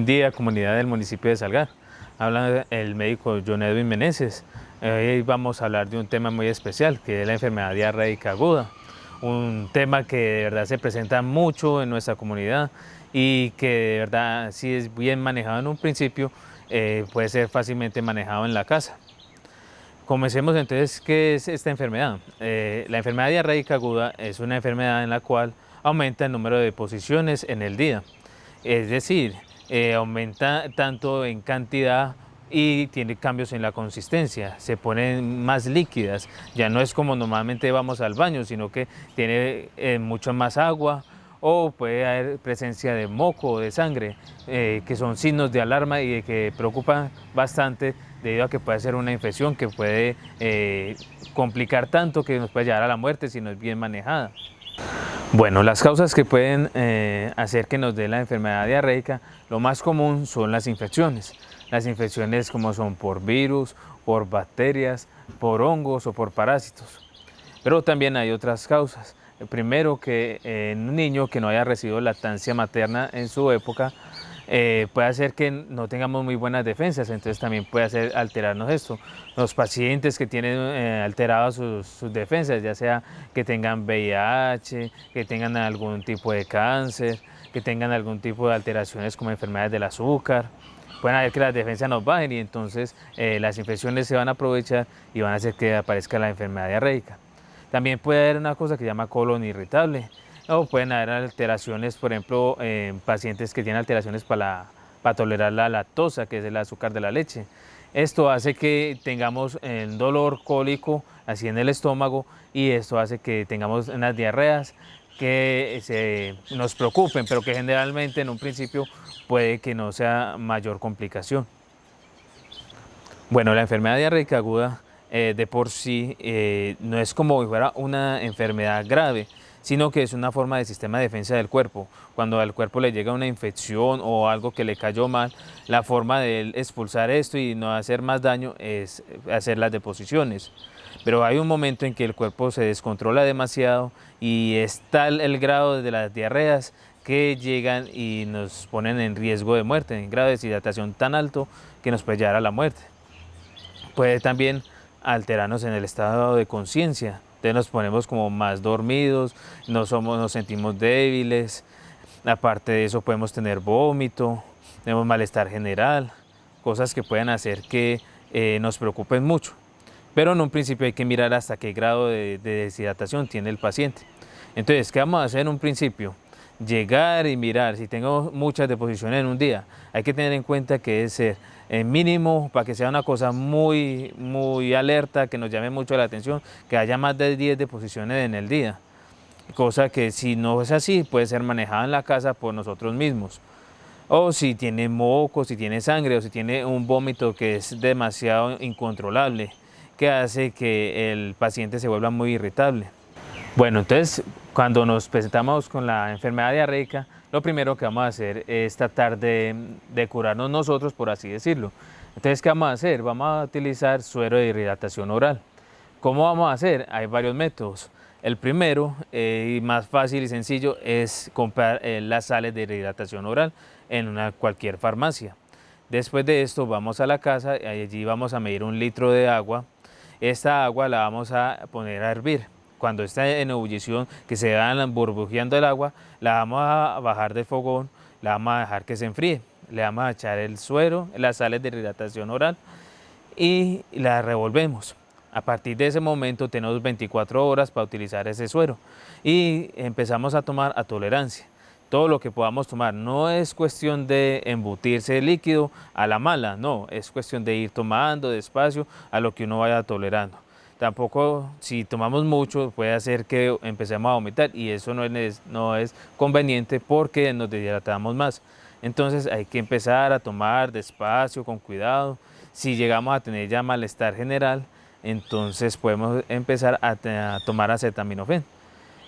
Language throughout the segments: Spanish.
Buen día, comunidad del municipio de Salgar. Habla el médico John Edwin Meneses. Hoy vamos a hablar de un tema muy especial, que es la enfermedad diarreica aguda. Un tema que de verdad se presenta mucho en nuestra comunidad y que de verdad, si es bien manejado en un principio, puede ser fácilmente manejado en la casa. Comencemos entonces, ¿qué es esta enfermedad? La enfermedad diarreica aguda es una enfermedad en la cual aumenta el número de deposiciones en el día. Es decir, aumenta tanto en cantidad y tiene cambios en la consistencia, se ponen más líquidas, ya no es como normalmente vamos al baño, sino que tiene mucho más agua o puede haber presencia de moco o de sangre, que son signos de alarma y que preocupan bastante debido a que puede ser una infección que puede complicar tanto que nos puede llevar a la muerte si no es bien manejada. Bueno, las causas que pueden hacer que nos dé la enfermedad diarreica, lo más común son las infecciones. Las infecciones como son por virus, por bacterias, por hongos o por parásitos. Pero también hay otras causas. Primero, que en un niño que no haya recibido lactancia materna en su época, puede hacer que no tengamos muy buenas defensas, entonces también puede hacer alterarnos esto. Los pacientes que tienen alteradas sus defensas, ya sea que tengan VIH, que tengan algún tipo de cáncer, que tengan algún tipo de alteraciones como enfermedades del azúcar, pueden hacer que las defensas nos bajen y entonces las infecciones se van a aprovechar y van a hacer que aparezca la enfermedad diarreica. También puede haber una cosa que se llama colon irritable, o pueden haber alteraciones, por ejemplo, en pacientes que tienen alteraciones para tolerar la lactosa, que es el azúcar de la leche. Esto hace que tengamos el dolor cólico así en el estómago y esto hace que tengamos unas diarreas que nos preocupen, pero que generalmente en un principio puede que no sea mayor complicación. Bueno, la enfermedad diarreica aguda de por sí no es como si fuera una enfermedad grave, sino que es una forma de sistema de defensa del cuerpo. Cuando al cuerpo le llega una infección o algo que le cayó mal, la forma de él expulsar esto y no hacer más daño es hacer las deposiciones. Pero hay un momento en que el cuerpo se descontrola demasiado y es tal el grado de las diarreas que llegan y nos ponen en riesgo de muerte, en grado de deshidratación tan alto que nos puede llevar a la muerte. Puede también alterarnos en el estado de conciencia, entonces nos ponemos como más dormidos, nos sentimos débiles, aparte de eso podemos tener vómito, tenemos malestar general, cosas que pueden hacer que nos preocupen mucho. Pero en un principio hay que mirar hasta qué grado de deshidratación tiene el paciente. Entonces, ¿qué vamos a hacer en un principio? Llegar y mirar, si tengo muchas deposiciones en un día, hay que tener en cuenta que debe ser mínimo, para que sea una cosa muy alerta, que nos llame mucho la atención, que haya más de 10 deposiciones en el día. Cosa que si no es así, puede ser manejada en la casa por nosotros mismos. O si tiene moco, si tiene sangre o si tiene un vómito que es demasiado incontrolable, que hace que el paciente se vuelva muy irritable. Bueno, entonces cuando nos presentamos con la enfermedad diarreica, lo primero que vamos a hacer es tratar de curarnos nosotros, por así decirlo. Entonces, ¿qué vamos a hacer? Vamos a utilizar suero de hidratación oral. ¿Cómo vamos a hacer? Hay varios métodos. El primero y más fácil y sencillo es comprar las sales de hidratación oral en cualquier farmacia. Después de esto vamos a la casa y allí vamos a medir 1 litro de agua. Esta agua la vamos a poner a hervir. Cuando está en ebullición, que se va burbujeando el agua, la vamos a bajar del fogón, la vamos a dejar que se enfríe. Le vamos a echar el suero, las sales de hidratación oral y la revolvemos. A partir de ese momento tenemos 24 horas para utilizar ese suero y empezamos a tomar a tolerancia. Todo lo que podamos tomar, no es cuestión de embutirse el líquido a la mala, no, es cuestión de ir tomando despacio a lo que uno vaya tolerando. Tampoco, si tomamos mucho, puede hacer que empecemos a vomitar y eso no es conveniente porque nos deshidratamos más. Entonces hay que empezar a tomar despacio, con cuidado. Si llegamos a tener ya malestar general, entonces podemos empezar a tomar acetaminofén.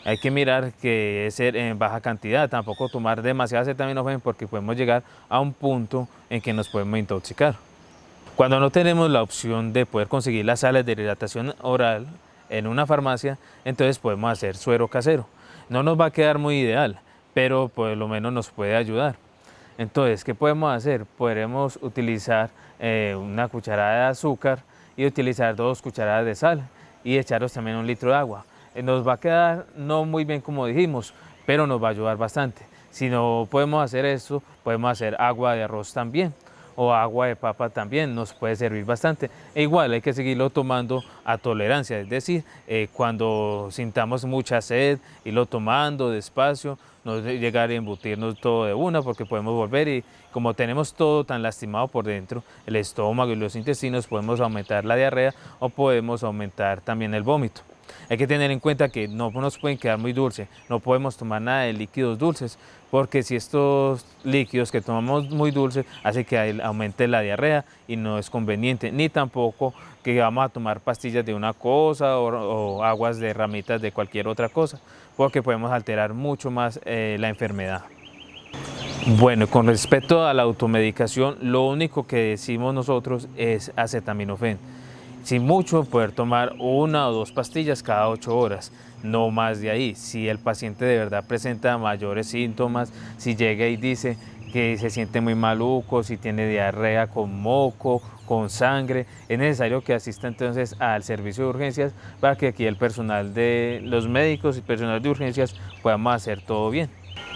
Hay que mirar que es en baja cantidad, tampoco tomar demasiado acetaminofén porque podemos llegar a un punto en que nos podemos intoxicar. Cuando no tenemos la opción de poder conseguir las sales de hidratación oral en una farmacia, entonces podemos hacer suero casero. No nos va a quedar muy ideal, pero por lo menos nos puede ayudar. Entonces, ¿qué podemos hacer? Podremos utilizar una cucharada de azúcar y utilizar 2 cucharadas de sal y echaros también 1 litro de agua. Nos va a quedar no muy bien como dijimos, pero nos va a ayudar bastante. Si no podemos hacer esto, podemos hacer agua de arroz también o agua de papa también, nos puede servir bastante. E igual hay que seguirlo tomando a tolerancia, es decir, cuando sintamos mucha sed, irlo tomando despacio, no llegar a embutirnos todo de una porque podemos volver y como tenemos todo tan lastimado por dentro, el estómago y los intestinos, podemos aumentar la diarrea o podemos aumentar también el vómito. Hay que tener en cuenta que no nos pueden quedar muy dulces, no podemos tomar nada de líquidos dulces, porque si estos líquidos que tomamos muy dulces hace que aumente la diarrea y no es conveniente, ni tampoco que vamos a tomar pastillas de una cosa o aguas de ramitas de cualquier otra cosa, porque podemos alterar mucho más la enfermedad. Bueno, con respecto a la automedicación, lo único que decimos nosotros es acetaminofén. Sin mucho, poder tomar 1 o 2 pastillas cada 8 horas, no más de ahí. Si el paciente de verdad presenta mayores síntomas, si llega y dice que se siente muy maluco, si tiene diarrea con moco, con sangre, es necesario que asista entonces al servicio de urgencias para que aquí el personal de los médicos y personal de urgencias podamos hacer todo bien.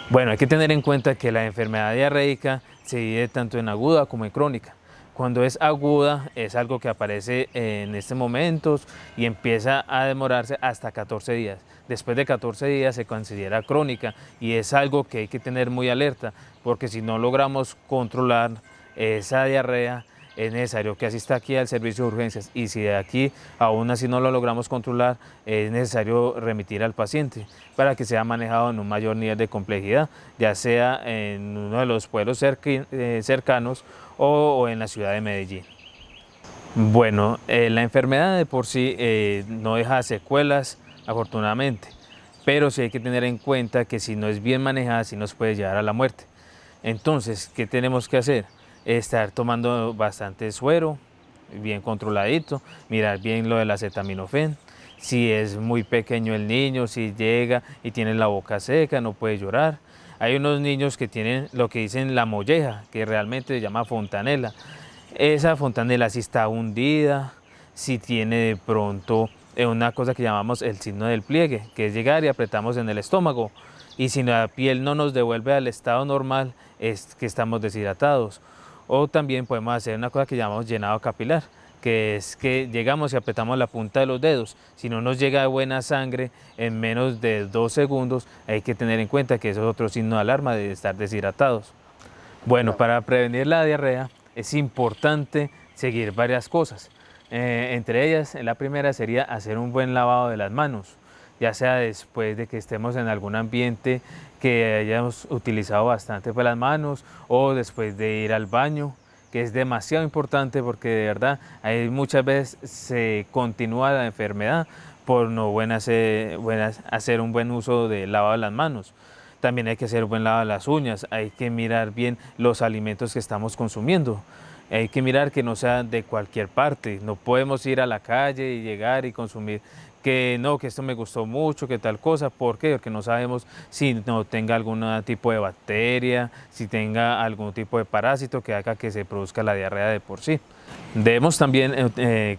Bueno, hay que tener en cuenta que la enfermedad diarreica se divide tanto en aguda como en crónica. Cuando es aguda es algo que aparece en estos momentos y empieza a demorarse hasta 14 días. Después de 14 días se considera crónica y es algo que hay que tener muy alerta porque si no logramos controlar esa diarrea es necesario que asista aquí al servicio de urgencias y si de aquí aún así no lo logramos controlar es necesario remitir al paciente para que sea manejado en un mayor nivel de complejidad, ya sea en uno de los pueblos cercanos o en la ciudad de Medellín. Bueno, la enfermedad de por sí no deja secuelas, afortunadamente, pero sí hay que tener en cuenta que si no es bien manejada, sí nos puede llevar a la muerte. Entonces, ¿qué tenemos que hacer? Estar tomando bastante suero, bien controladito, mirar bien lo del acetaminofén. Si es muy pequeño el niño, si llega y tiene la boca seca, no puede llorar. Hay unos niños que tienen lo que dicen la molleja, que realmente se llama fontanela. Esa fontanela si está hundida, si tiene de pronto una cosa que llamamos el signo del pliegue, que es llegar y apretamos en el estómago. Y si la piel no nos devuelve al estado normal, es que estamos deshidratados. O también podemos hacer una cosa que llamamos llenado capilar, que es que llegamos y apretamos la punta de los dedos. Si no nos llega buena sangre en menos de 2 segundos, hay que tener en cuenta que eso es otro signo de alarma de estar deshidratados. Bueno, para prevenir la diarrea es importante seguir varias cosas. Entre ellas, la primera sería hacer un buen lavado de las manos, ya sea después de que estemos en algún ambiente que hayamos utilizado bastante pues, las manos o después de ir al baño, que es demasiado importante porque de verdad hay muchas veces se continúa la enfermedad por no hacer un buen uso del lavado de las manos. También hay que hacer buen lavado de las uñas, hay que mirar bien los alimentos que estamos consumiendo. Hay que mirar que no sea de cualquier parte, no podemos ir a la calle y llegar y consumir que no, que esto me gustó mucho, que tal cosa. ¿Por qué? Porque no sabemos si no tenga algún tipo de bacteria, si tenga algún tipo de parásito que haga que se produzca la diarrea de por sí. Debemos también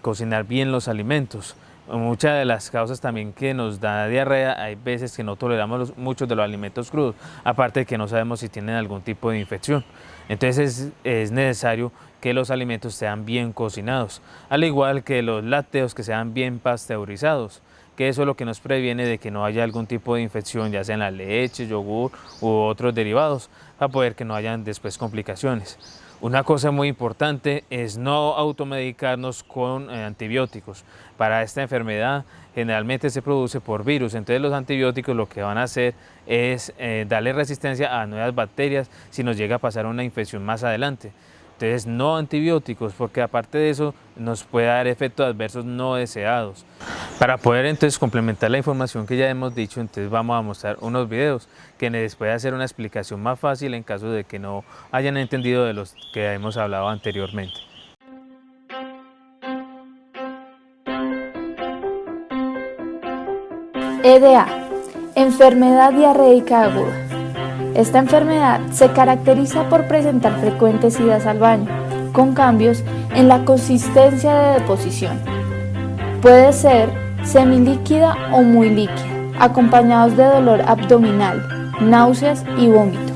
cocinar bien los alimentos. Muchas de las causas también que nos da diarrea, hay veces que no toleramos muchos de los alimentos crudos, aparte de que no sabemos si tienen algún tipo de infección. Entonces es necesario que los alimentos sean bien cocinados, al igual que los lácteos que sean bien pasteurizados, que eso es lo que nos previene de que no haya algún tipo de infección, ya sea en la leche, yogur u otros derivados, para poder que no hayan después complicaciones. Una cosa muy importante es no automedicarnos con antibióticos. Para esta enfermedad generalmente se produce por virus, entonces los antibióticos lo que van a hacer es darle resistencia a nuevas bacterias si nos llega a pasar una infección más adelante. Entonces no antibióticos porque aparte de eso nos puede dar efectos adversos no deseados. Para poder entonces complementar la información que ya hemos dicho, entonces vamos a mostrar unos videos que les puede hacer una explicación más fácil en caso de que no hayan entendido de los que hemos hablado anteriormente. EDA, enfermedad diarreica aguda. Esta enfermedad se caracteriza por presentar frecuentes idas al baño, con cambios en la consistencia de deposición. Puede ser semilíquida o muy líquida, acompañados de dolor abdominal, náuseas y vómito.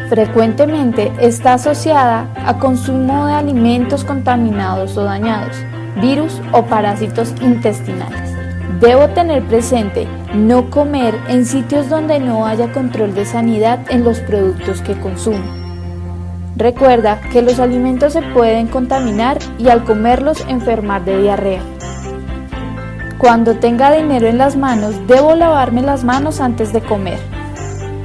Frecuentemente está asociada a consumo de alimentos contaminados o dañados, virus o parásitos intestinales. Debo tener presente no comer en sitios donde no haya control de sanidad en los productos que consumo. Recuerda que los alimentos se pueden contaminar y al comerlos enfermar de diarrea. Cuando tenga dinero en las manos, debo lavarme las manos antes de comer.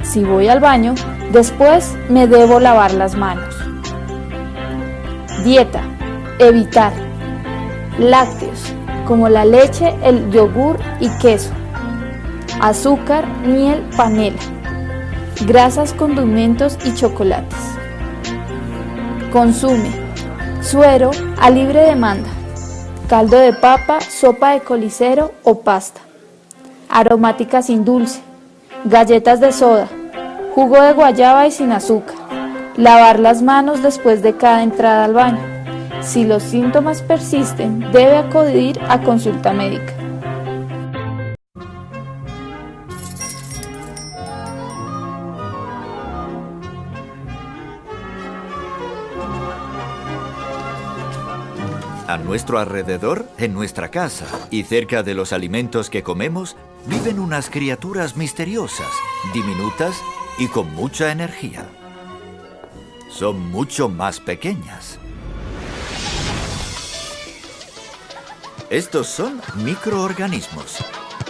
Si voy al baño, después me debo lavar las manos. Dieta. Evitar lácteos, como la leche, el yogur y queso, azúcar, miel, panela, grasas, condimentos y chocolates. Consume suero a libre demanda, caldo de papa, sopa de colicero o pasta, aromática sin dulce, galletas de soda, jugo de guayaba y sin azúcar. Lavar las manos después de cada entrada al baño. Si los síntomas persisten, debe acudir a consulta médica. A nuestro alrededor, en nuestra casa y cerca de los alimentos que comemos, viven unas criaturas misteriosas, diminutas y con mucha energía. Son mucho más pequeñas. Estos son microorganismos,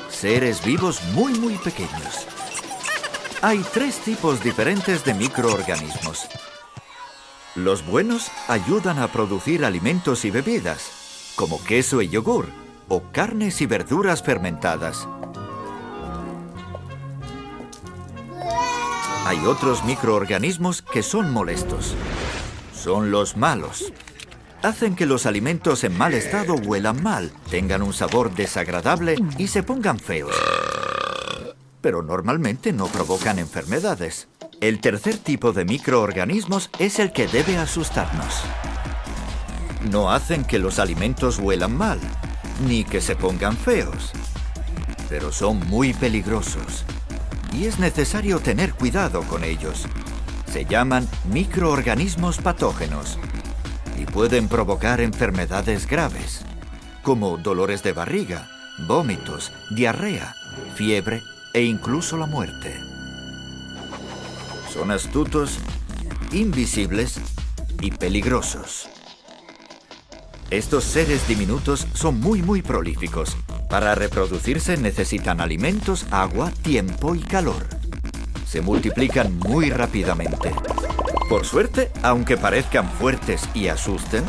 seres vivos muy pequeños. Hay 3 tipos diferentes de microorganismos. Los buenos ayudan a producir alimentos y bebidas, como queso y yogur, o carnes y verduras fermentadas. Hay otros microorganismos que son molestos. Son los malos. Hacen que los alimentos en mal estado huelan mal, tengan un sabor desagradable y se pongan feos. Pero normalmente no provocan enfermedades. El tercer tipo de microorganismos es el que debe asustarnos. No hacen que los alimentos huelan mal, ni que se pongan feos. Pero son muy peligrosos y es necesario tener cuidado con ellos. Se llaman microorganismos patógenos y pueden provocar enfermedades graves, como dolores de barriga, vómitos, diarrea, fiebre e incluso la muerte. Son astutos, invisibles y peligrosos. Estos seres diminutos son muy prolíficos. Para reproducirse necesitan alimentos, agua, tiempo y calor. Se multiplican muy rápidamente. Por suerte, aunque parezcan fuertes y asusten,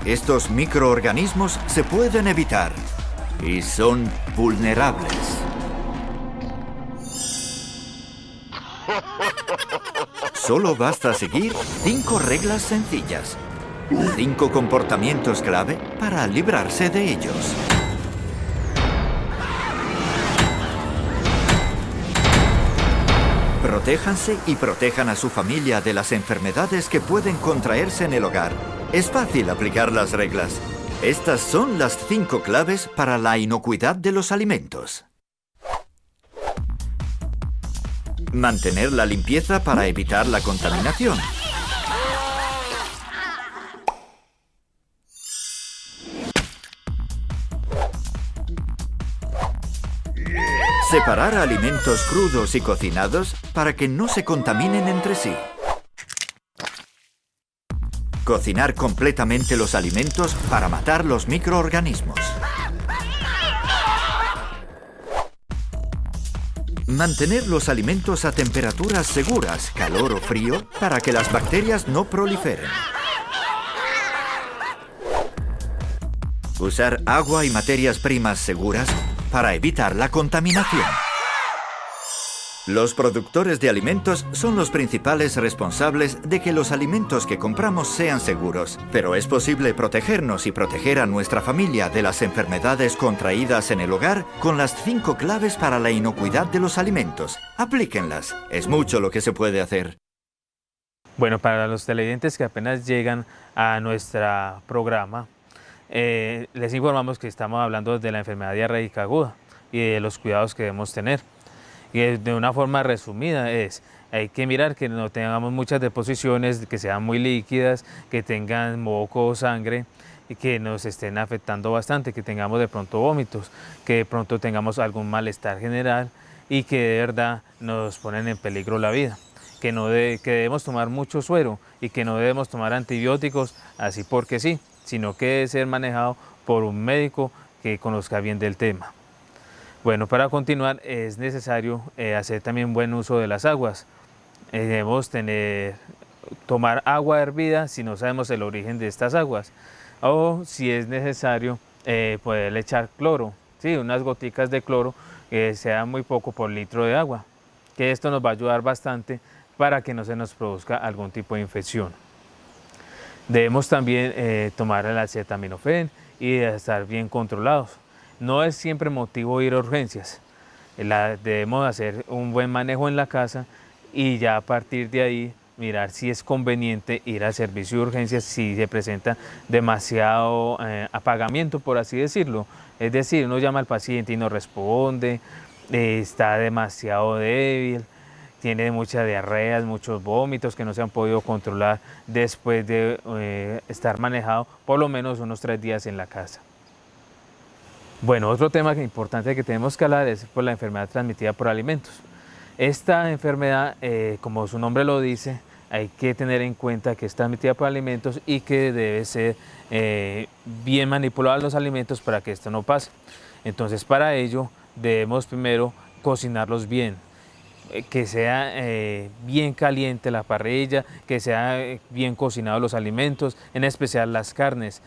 estos microorganismos se pueden evitar y son vulnerables. Solo basta seguir 5 reglas sencillas, 5 comportamientos clave para librarse de ellos. Protéjanse y protejan a su familia de las enfermedades que pueden contraerse en el hogar. Es fácil aplicar las reglas. Estas son las 5 claves para la inocuidad de los alimentos. Mantener la limpieza para evitar la contaminación. Separar alimentos crudos y cocinados para que no se contaminen entre sí. Cocinar completamente los alimentos para matar los microorganismos. Mantener los alimentos a temperaturas seguras, calor o frío, para que las bacterias no proliferen. Usar agua y materias primas seguras para evitar la contaminación. Los productores de alimentos son los principales responsables de que los alimentos que compramos sean seguros, pero es posible protegernos y proteger a nuestra familia de las enfermedades contraídas en el hogar con las 5 claves para la inocuidad de los alimentos. Aplíquenlas, es mucho lo que se puede hacer. Bueno, para los televidentes que apenas llegan a nuestro programa, les informamos que estamos hablando de la enfermedad diarreica aguda y de los cuidados que debemos tener. Y de una forma resumida hay que mirar que no tengamos muchas deposiciones, que sean muy líquidas, que tengan moco o sangre y que nos estén afectando bastante, que tengamos de pronto vómitos, que de pronto tengamos algún malestar general y que de verdad nos ponen en peligro la vida. Que debemos tomar mucho suero y que no debemos tomar antibióticos así porque sí, sino que debe ser manejado por un médico que conozca bien del tema. Bueno, para continuar es necesario hacer también buen uso de las aguas. Debemos tomar agua hervida si no sabemos el origen de estas aguas, o si es necesario poderle echar cloro, ¿sí? Unas goticas de cloro que sea muy poco por litro de agua, que esto nos va a ayudar bastante para que no se nos produzca algún tipo de infección. Debemos también tomar el acetaminofén y estar bien controlados. No es siempre motivo ir a urgencias, debemos hacer un buen manejo en la casa y ya a partir de ahí mirar si es conveniente ir al servicio de urgencias si se presenta demasiado apagamiento, por así decirlo. Es decir, uno llama al paciente y no responde, está demasiado débil, tiene muchas diarreas, muchos vómitos que no se han podido controlar después de estar manejado por lo menos unos 3 días en la casa. Bueno, otro tema importante que tenemos que hablar es por la enfermedad transmitida por alimentos. Esta enfermedad, como su nombre lo dice, hay que tener en cuenta que es transmitida por alimentos y que debe ser bien manipulados los alimentos para que esto no pase. Entonces, para ello debemos primero cocinarlos bien, que sea bien caliente la parrilla, que sea bien cocinados los alimentos, en especial las carnes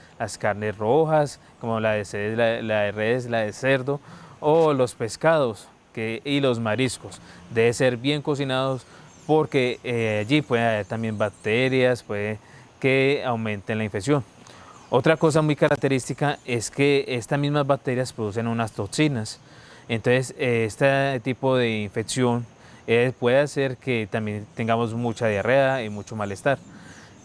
rojas, como la de res, la de cerdo, o los pescados y los mariscos. Deben ser bien cocinados porque allí puede haber también bacterias, puede que aumenten la infección. Otra cosa muy característica es que estas mismas bacterias producen unas toxinas. Entonces, este tipo de infección puede hacer que también tengamos mucha diarrea y mucho malestar.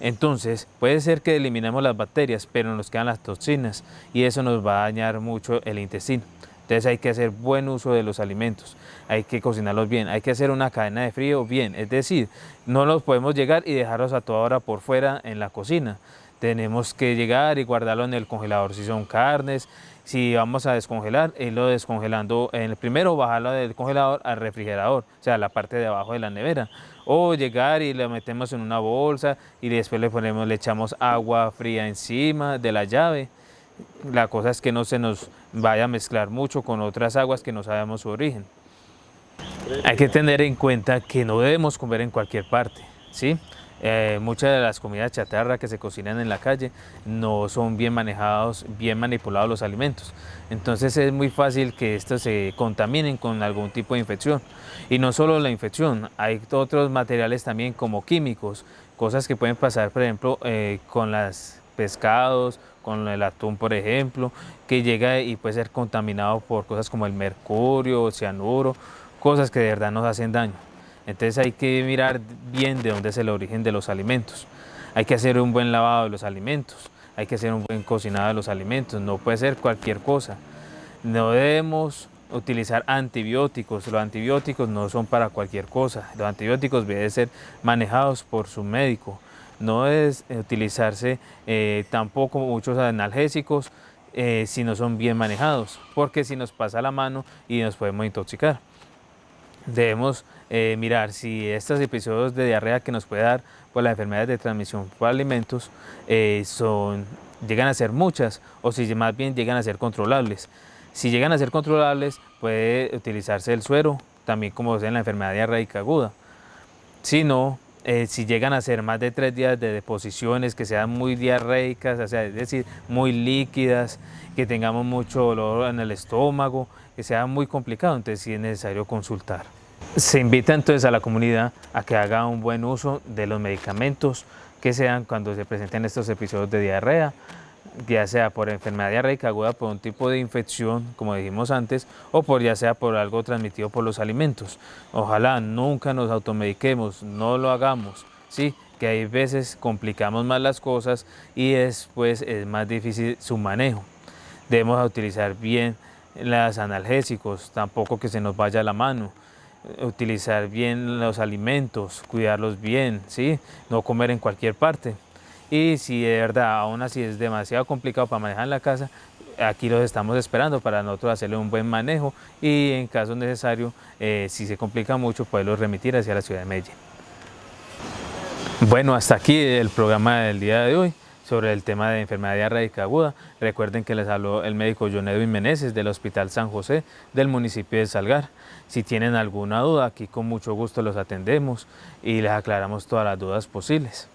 Entonces, puede ser que eliminemos las bacterias, pero nos quedan las toxinas y eso nos va a dañar mucho el intestino. Entonces hay que hacer buen uso de los alimentos, hay que cocinarlos bien, hay que hacer una cadena de frío bien, es decir, no los podemos llegar y dejarlos a toda hora por fuera en la cocina. Tenemos que llegar y guardarlo en el congelador si son carnes. Si vamos a descongelar, irlo descongelando, primero bajarlo del congelador al refrigerador, o sea, la parte de abajo de la nevera. O llegar y lo metemos en una bolsa y después le echamos agua fría encima de la llave. La cosa es que no se nos vaya a mezclar mucho con otras aguas que no sabemos su origen. Hay que tener en cuenta que no debemos comer en cualquier parte, ¿sí? Muchas de las comidas chatarra que se cocinan en la calle no son bien manejados, bien manipulados los alimentos. Entonces es muy fácil que estos se contaminen con algún tipo de infección. Y no solo la infección, hay otros materiales también como químicos, cosas que pueden pasar, por ejemplo, con los pescados, con el atún, por ejemplo, que llega y puede ser contaminado por cosas como el mercurio, el cianuro, cosas que de verdad nos hacen daño. Entonces hay que mirar bien de dónde es el origen de los alimentos. Hay que hacer un buen lavado de los alimentos, hay que hacer un buen cocinado de los alimentos, no puede ser cualquier cosa. No debemos utilizar antibióticos, los antibióticos no son para cualquier cosa, los antibióticos deben ser manejados por su médico. No es utilizarse tampoco muchos analgésicos si no son bien manejados, porque si nos pasa la mano y nos podemos intoxicar. Debemos mirar si estos episodios de diarrea que nos puede dar por las enfermedades de transmisión por alimentos llegan a ser muchas o si más bien llegan a ser controlables. Si llegan a ser controlables puede utilizarse el suero, también como en la enfermedad diarreica aguda. Si no, si llegan a ser más de 3 días de deposiciones que sean muy diarreicas, o sea, es decir, muy líquidas, que tengamos mucho dolor en el estómago, que sea muy complicado, entonces sí es necesario consultar. Se invita entonces a la comunidad a que haga un buen uso de los medicamentos que sean cuando se presenten estos episodios de diarrea, ya sea por enfermedad diarreica aguda, por un tipo de infección, como dijimos antes, o por ya sea por algo transmitido por los alimentos. Ojalá nunca nos automediquemos, no lo hagamos, ¿sí? Que hay veces complicamos más las cosas y después es más difícil su manejo. Debemos utilizar bien los analgésicos, tampoco que se nos vaya la mano. Utilizar bien los alimentos, cuidarlos bien, ¿sí? No comer en cualquier parte. Y si de verdad aún así es demasiado complicado para manejar en la casa, aquí los estamos esperando para nosotros hacerle un buen manejo y en caso necesario, si se complica mucho, poderlos remitir hacia la ciudad de Medellín. Bueno, hasta aquí el programa del día de hoy sobre el tema de enfermedad diarreica aguda. Recuerden que les habló el médico John Edwin Meneses del Hospital San José del municipio de Salgar. Si tienen alguna duda, aquí con mucho gusto los atendemos y les aclaramos todas las dudas posibles.